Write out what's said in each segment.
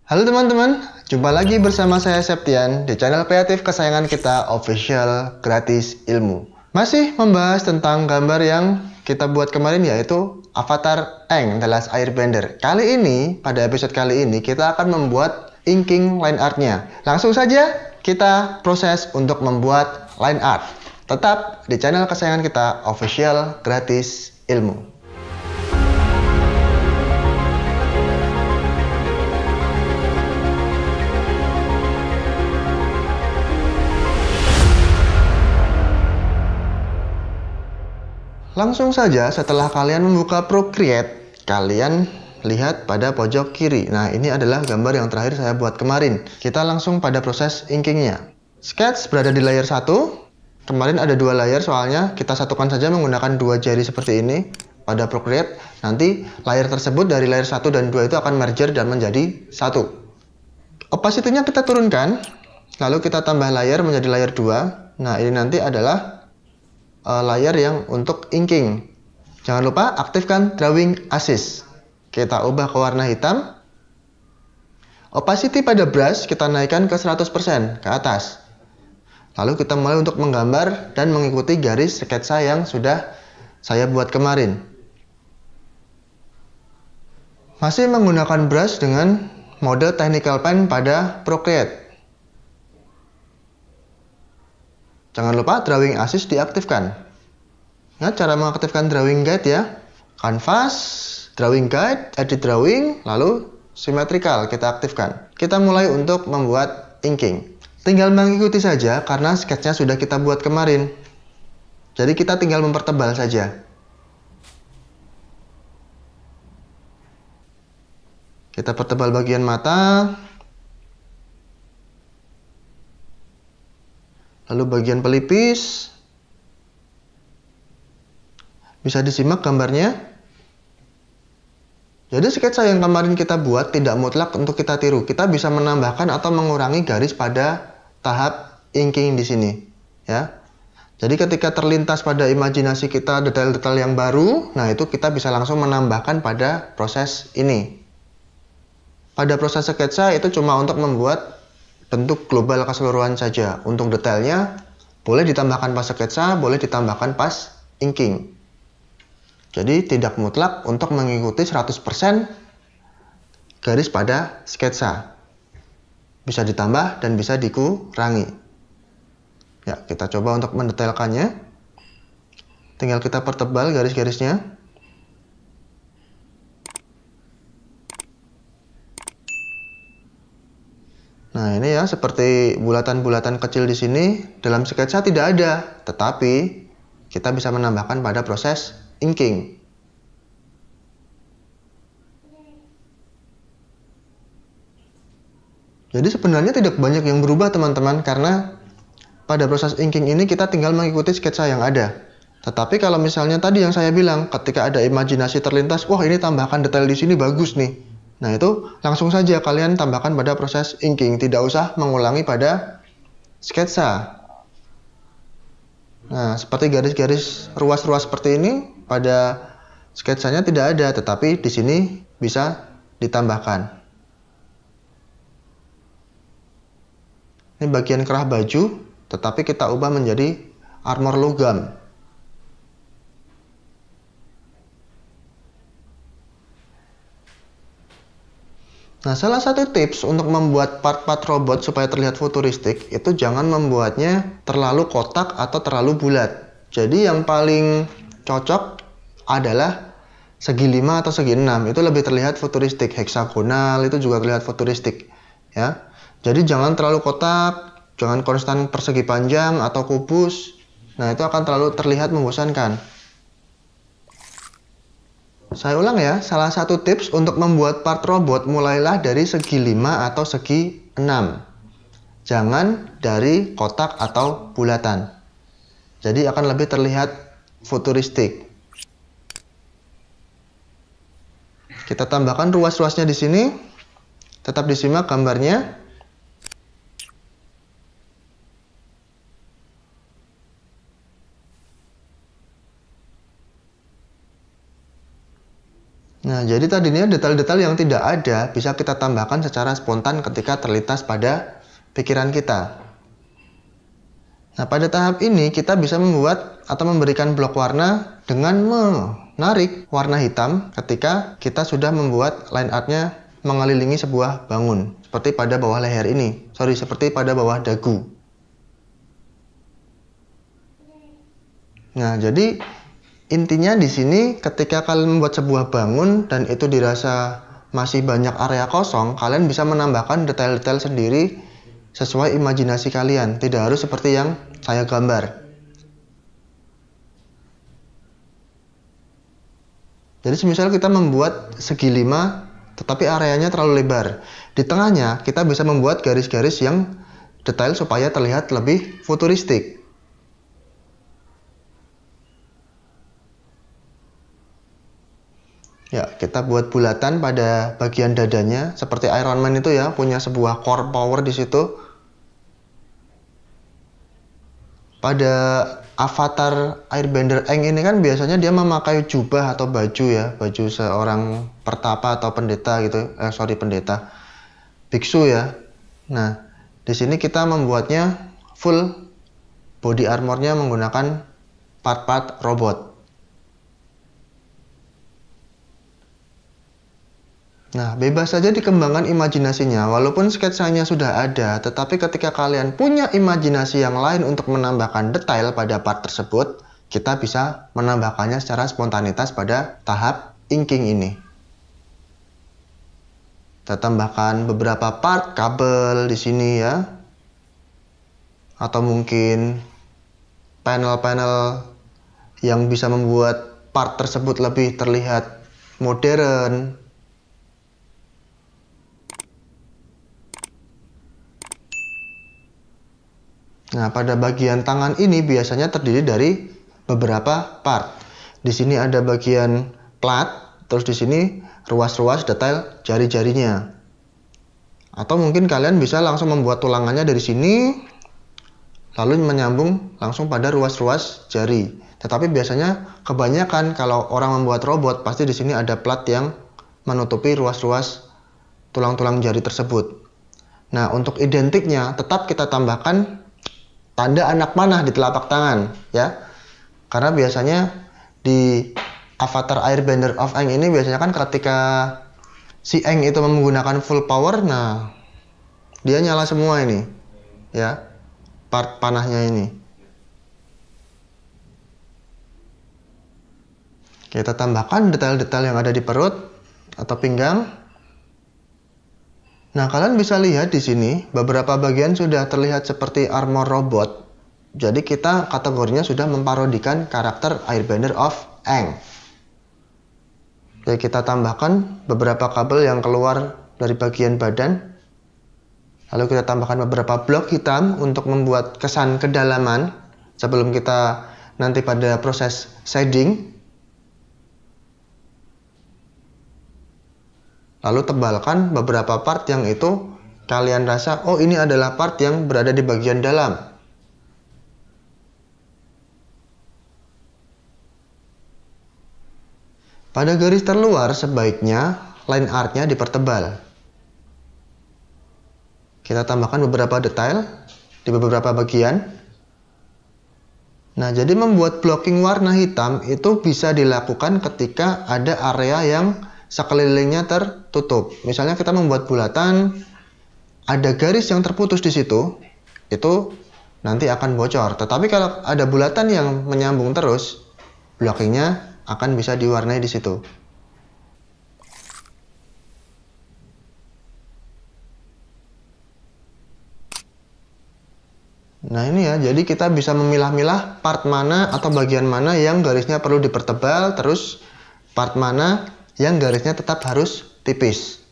Halo teman-teman, jumpa lagi bersama saya Septian di channel kreatif kesayangan kita, Official Gratis Ilmu. Masih membahas tentang gambar yang kita buat kemarin, yaitu avatar Aang The Last Airbender. Kali ini, pada episode kali ini, kita akan membuat inking line artnya. Langsung saja kita proses untuk membuat line art. Tetap di channel kesayangan kita, Official Gratis Ilmu. Langsung saja setelah kalian membuka Procreate, kalian lihat pada pojok kiri. Nah, ini adalah gambar yang terakhir saya buat kemarin. Kita langsung pada proses inkingnya. Sketch berada di layer 1. Kemarin ada 2 layer, soalnya kita satukan saja menggunakan 2 jari seperti ini pada Procreate. Nanti layer tersebut dari layer 1 dan 2 itu akan merger dan menjadi 1. Opacity-nya kita turunkan, lalu kita tambah layer menjadi layer 2. Nah, ini nanti adalah layer yang untuk inking. Jangan lupa aktifkan drawing assist. Kita ubah ke warna hitam. Opacity pada brush kita naikkan ke 100% ke atas. Lalu kita mulai untuk menggambar dan mengikuti garis sketsa yang sudah saya buat kemarin. Masih menggunakan brush dengan mode technical pen pada Procreate. Jangan lupa drawing assist diaktifkan. Nah, cara mengaktifkan drawing guide ya. Canvas, drawing guide, edit drawing, lalu symmetrical kita aktifkan. Kita mulai untuk membuat inking. Tinggal mengikuti saja karena sketsnya sudah kita buat kemarin. Jadi kita tinggal mempertebal saja. Kita pertebal bagian mata. Lalu bagian pelipis. Bisa disimak gambarnya. Jadi sketsa yang kemarin kita buat tidak mutlak untuk kita tiru. Kita bisa menambahkan atau mengurangi garis pada tahap inking di sini, ya. Jadi ketika terlintas pada imajinasi kita detail-detail yang baru, nah itu kita bisa langsung menambahkan pada proses ini. Pada proses sketsa itu cuma untuk membuat bentuk global keseluruhan saja. Untuk detailnya boleh ditambahkan pas sketsa, boleh ditambahkan pas inking. Jadi tidak mutlak untuk mengikuti 100% garis pada sketsa. Bisa ditambah dan bisa dikurangi. Ya, kita coba untuk mendetailkannya. Tinggal kita pertebal garis-garisnya. Nah, ini ya seperti bulatan-bulatan kecil di sini dalam sketsa tidak ada, tetapi kita bisa menambahkan pada proses inking. Jadi sebenarnya tidak banyak yang berubah teman-teman, karena pada proses inking ini kita tinggal mengikuti sketsa yang ada. Tetapi kalau misalnya tadi yang saya bilang, ketika ada imajinasi terlintas, wah ini tambahkan detail di sini bagus nih. Nah itu langsung saja kalian tambahkan pada proses inking, tidak usah mengulangi pada sketsa. Nah seperti garis-garis ruas-ruas seperti ini pada sketsanya tidak ada, tetapi di sini bisa ditambahkan. Ini bagian kerah baju, tetapi kita ubah menjadi armor logam. Nah, salah satu tips untuk membuat part-part robot supaya terlihat futuristik itu jangan membuatnya terlalu kotak atau terlalu bulat. Jadi yang paling cocok adalah segi 5 atau segi 6. Itu lebih terlihat futuristik. Heksagonal itu juga terlihat futuristik, ya. Jadi jangan terlalu kotak, jangan konstan persegi panjang atau kubus. Nah, itu akan terlalu terlihat membosankan. Saya ulang ya, salah satu tips untuk membuat part robot, mulailah dari segi 5 atau segi 6. Jangan dari kotak atau bulatan. Jadi akan lebih terlihat futuristik. Kita tambahkan ruas-ruasnya di sini. Tetap disimak gambarnya. Nah, jadi tadinya detail-detail yang tidak ada bisa kita tambahkan secara spontan ketika terlintas pada pikiran kita. Nah, pada tahap ini kita bisa membuat atau memberikan blok warna dengan menarik warna hitam ketika kita sudah membuat line artnya mengelilingi sebuah bangun. Seperti pada bawah leher ini. Seperti pada bawah dagu. Nah, jadi intinya di sini ketika kalian membuat sebuah bangun dan itu dirasa masih banyak area kosong, kalian bisa menambahkan detail-detail sendiri sesuai imajinasi kalian. Tidak harus seperti yang saya gambar. Jadi semisal kita membuat segi 5 tetapi areanya terlalu lebar. Di tengahnya kita bisa membuat garis-garis yang detail supaya terlihat lebih futuristik. Ya, kita buat bulatan pada bagian dadanya seperti Iron Man itu ya, punya sebuah core power di situ. Pada avatar Airbender Aang ini kan biasanya dia memakai jubah atau baju ya, baju seorang pertapa atau pendeta gitu. Pendeta. Biksu ya. Nah, di sini kita membuatnya full body armornya menggunakan part-part robot. Nah, bebas saja dikembangkan imajinasinya, walaupun sketsanya sudah ada, tetapi ketika kalian punya imajinasi yang lain untuk menambahkan detail pada part tersebut, kita bisa menambahkannya secara spontanitas pada tahap inking ini. Kita tambahkan beberapa part kabel di sini ya, atau mungkin panel-panel yang bisa membuat part tersebut lebih terlihat modern. Nah, pada bagian tangan ini biasanya terdiri dari beberapa part. Di sini ada bagian plat, terus di sini ruas-ruas detail jari-jarinya. Atau mungkin kalian bisa langsung membuat tulangannya dari sini, lalu menyambung langsung pada ruas-ruas jari. Tetapi biasanya kebanyakan kalau orang membuat robot, pasti di sini ada plat yang menutupi ruas-ruas tulang-tulang jari tersebut. Nah, untuk identiknya tetap kita tambahkan tanda anak panah di telapak tangan ya, karena biasanya di avatar Airbender of Aang ini biasanya kan ketika si Aang itu menggunakan full power, nah dia nyala semua ini ya, part panahnya ini. Kita tambahkan detail-detail yang ada di perut atau pinggang. Nah, kalian bisa lihat di sini beberapa bagian sudah terlihat seperti armor robot. Jadi kita kategorinya sudah memparodikan karakter Airbender of Aang. Jadi kita tambahkan beberapa kabel yang keluar dari bagian badan. Lalu kita tambahkan beberapa blok hitam untuk membuat kesan kedalaman sebelum kita nanti pada proses shading. Lalu tebalkan beberapa part yang itu kalian rasa, oh ini adalah part yang berada di bagian dalam. Pada garis terluar sebaiknya line artnya dipertebal. Kita tambahkan beberapa detail di beberapa bagian. Nah, jadi membuat blocking warna hitam itu bisa dilakukan ketika ada area yang sekelilingnya tertutup. Misalnya kita membuat bulatan, ada garis yang terputus di situ, itu nanti akan bocor. Tetapi kalau ada bulatan yang menyambung terus, blockingnya akan bisa diwarnai di situ. Nah ini ya, jadi kita bisa memilah-milah part mana atau bagian mana yang garisnya perlu dipertebal, terus part mana yang garisnya tetap harus tipis.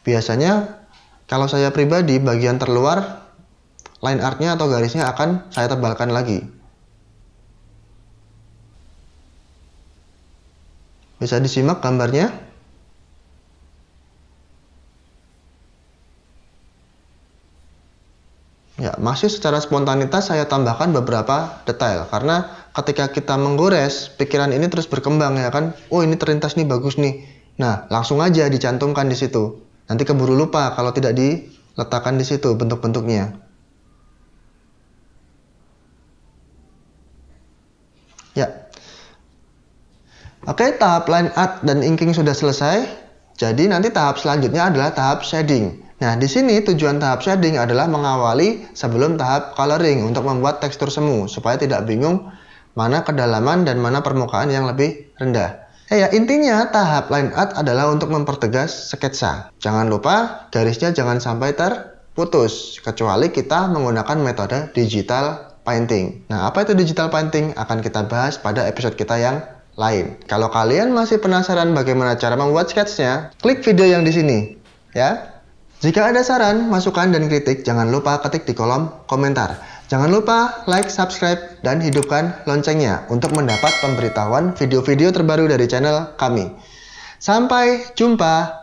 Biasanya kalau saya pribadi bagian terluar line artnya atau garisnya akan saya tebalkan lagi. Bisa disimak gambarnya. Ya, masih secara spontanitas saya tambahkan beberapa detail. Karena ketika kita menggores, pikiran ini terus berkembang ya kan. Oh ini terlintas nih, bagus nih. Nah, langsung aja dicantumkan di situ. Nanti keburu lupa kalau tidak diletakkan di situ bentuk-bentuknya. Ya. Oke, tahap line art dan inking sudah selesai. Jadi nanti tahap selanjutnya adalah tahap shading. Nah, di sini tujuan tahap shading adalah mengawali sebelum tahap coloring untuk membuat tekstur semu supaya tidak bingung mana kedalaman dan mana permukaan yang lebih rendah. Ya, intinya tahap line art adalah untuk mempertegas sketsa. Jangan lupa garisnya jangan sampai terputus kecuali kita menggunakan metode digital painting. Nah, apa itu digital painting akan kita bahas pada episode kita yang lain. Kalau kalian masih penasaran bagaimana cara membuat sketsnya, klik video yang di sini ya. Jika ada saran, masukan, dan kritik, jangan lupa ketik di kolom komentar. Jangan lupa like, subscribe, dan hidupkan loncengnya untuk mendapat pemberitahuan video-video terbaru dari channel kami. Sampai jumpa!